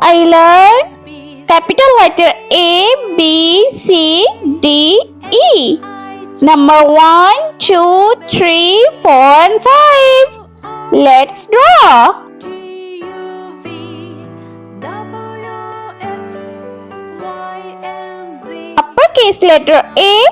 I learned capital letter A, B, C, D, E. Number 1, 2, 3, 4 and 5. Let's draw. Uppercase letter A.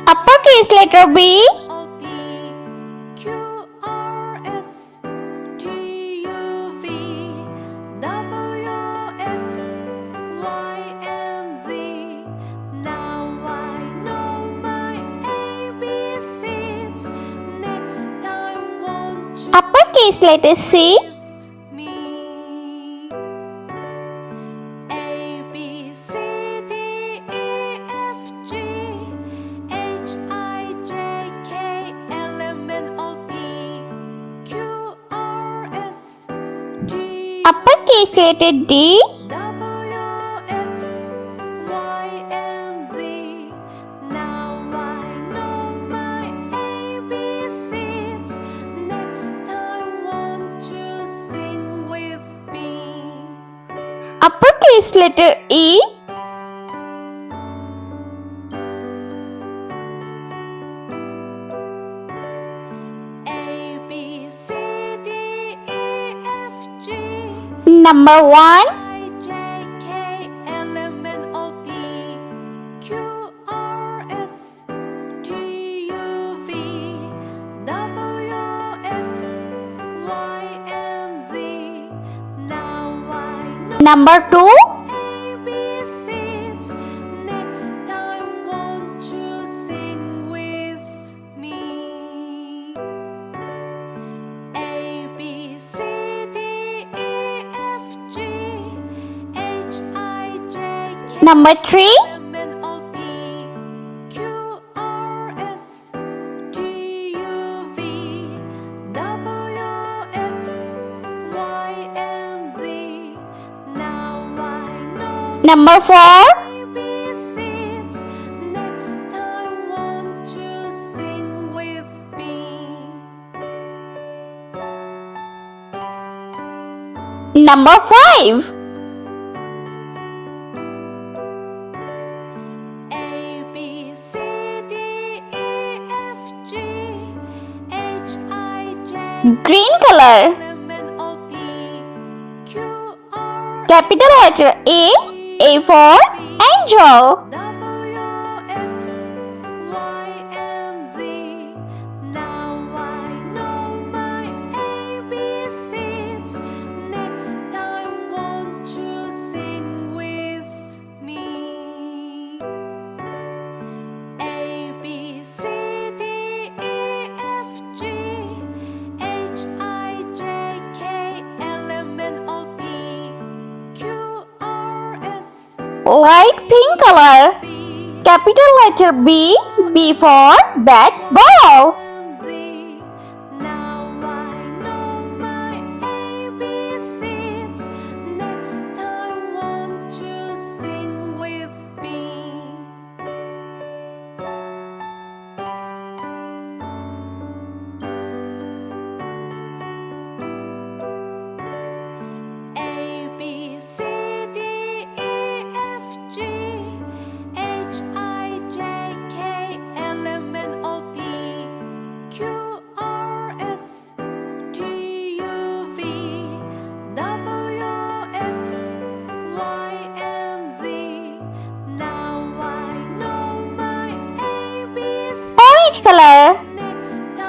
Uppercase letter B. Uppercase letter C. Uppercase letter D. Uppercase letter E. Number 1. Number 2. Number 3. Number 4. Number 5. Green color. Capital letter A for angel. Light pink color. Capital letter B for bat ball. Orange color.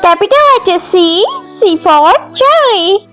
Capital letter C for cherry.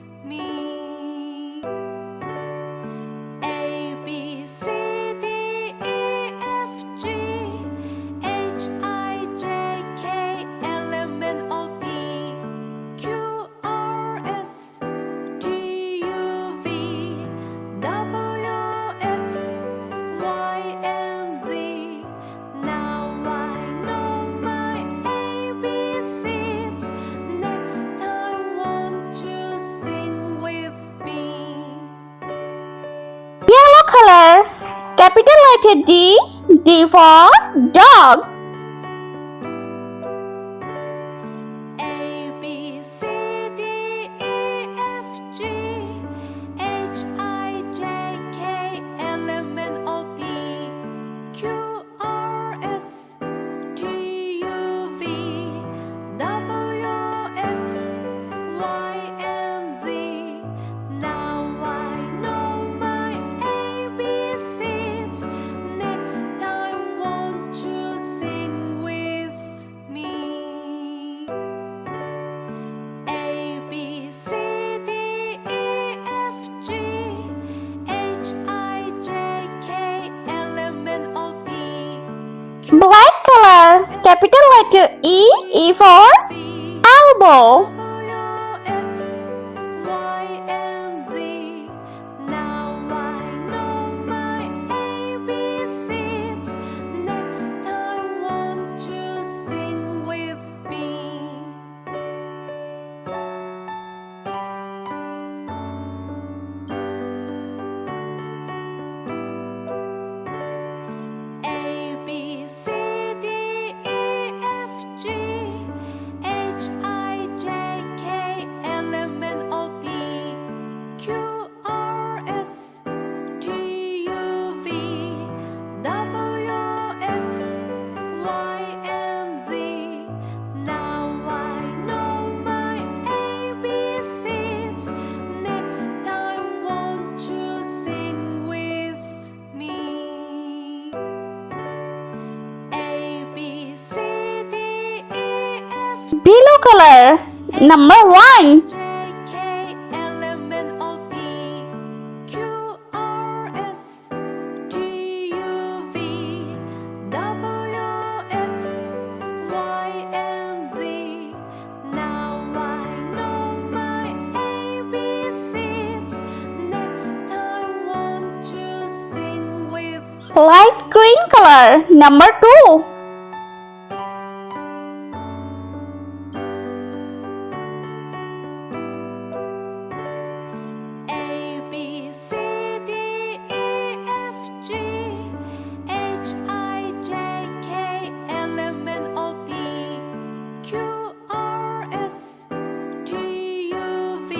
letter D. D for dog. A B C D E F G H I J K L M N O P Q R S T U V W X Y and Z. Now I know my ABCs. Next time, won't you sing with me? A B C D E F G H I J K L M N O P Black color. Capital letter E. E for V elbow. W X Y and Z. Now I know my ABCs. Next time, won't you sing with me? A B C D E F G H I J K L M N O P Q R S T U V W X Y and Z. Now I know my ABCs. Next time, won't you sing with me? A B C D E F Blue color. Number 1. J K L M N O P Q R S T U V W X Y and Z. Now I know my ABCs. Next time, won't you sing with Light green color. Number 2. A B C D E F G H I J K L M N O P Q R S T U V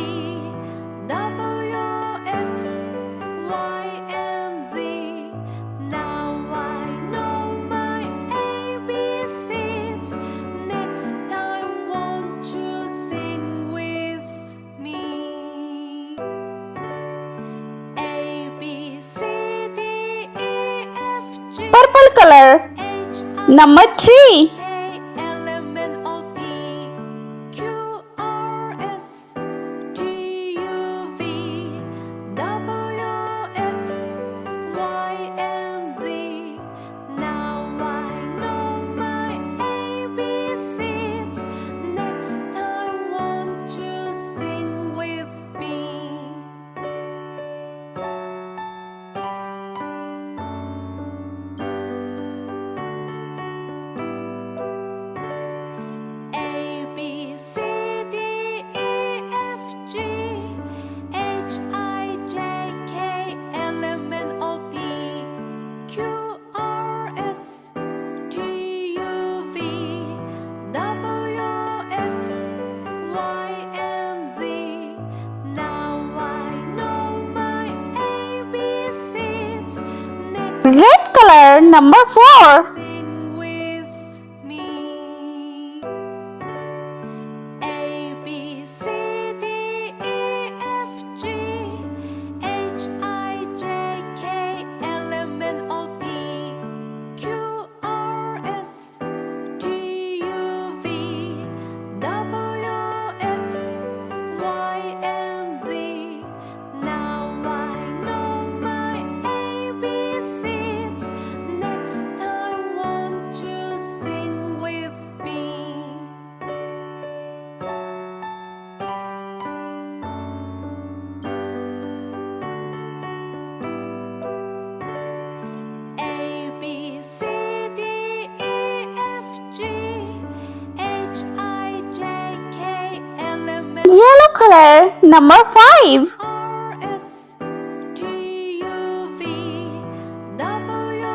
W X Y and Z. Now I know my ABCs. Next time, won't you sing with me? A B C D E F G Purple color. H Number 3. K L M N O P Q R S T U V W X Y and Z. Now I know my ABCs. Next time, won't you sing with me? A B C D E F G H I J K L M N O P Q R S T U V W X Y and Z. Now I know my ABCs. Next Red color. Number 4. sing with me. A B C D E F G H I J K L M N O P Q R S T U V W X Y and Z. Now I know my ABCs. Next time, won't you sing with me? A B C D E F G H I J K L M N Yellow color. Number 5. R S T U V W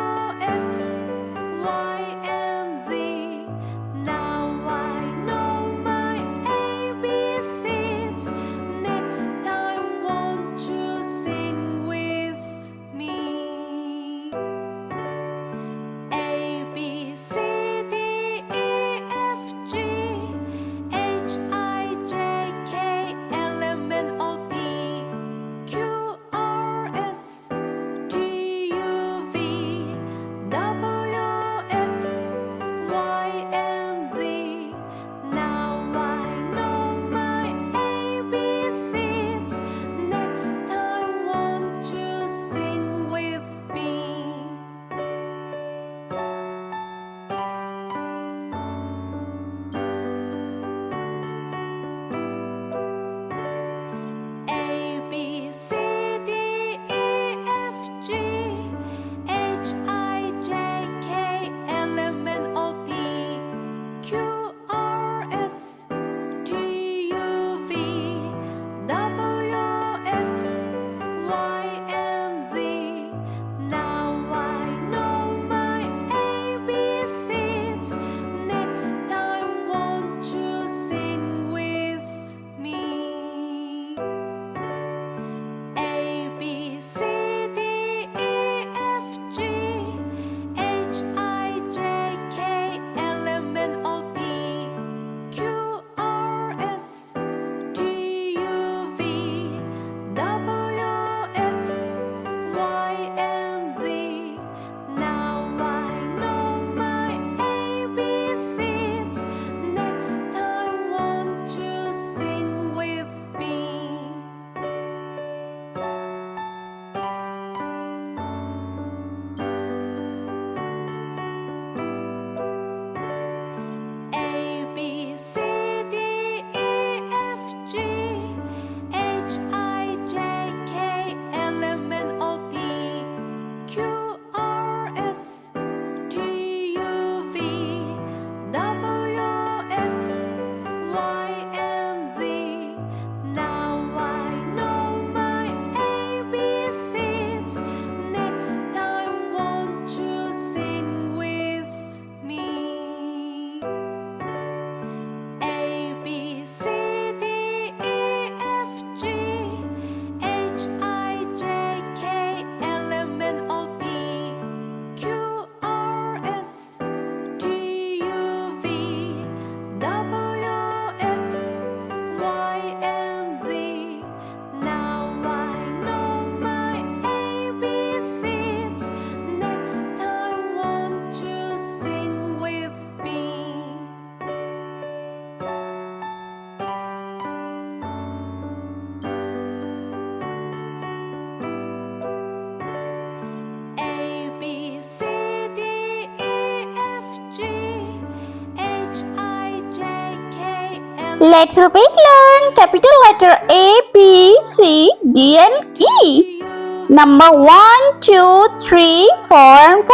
Let's repeat learn capital letter A, B, C, D and E. Number 1, 2, 3, 4 and 5.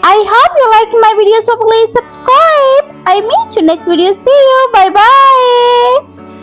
I hope you like my video, so please subscribe. I meet you next video. See you. Bye bye.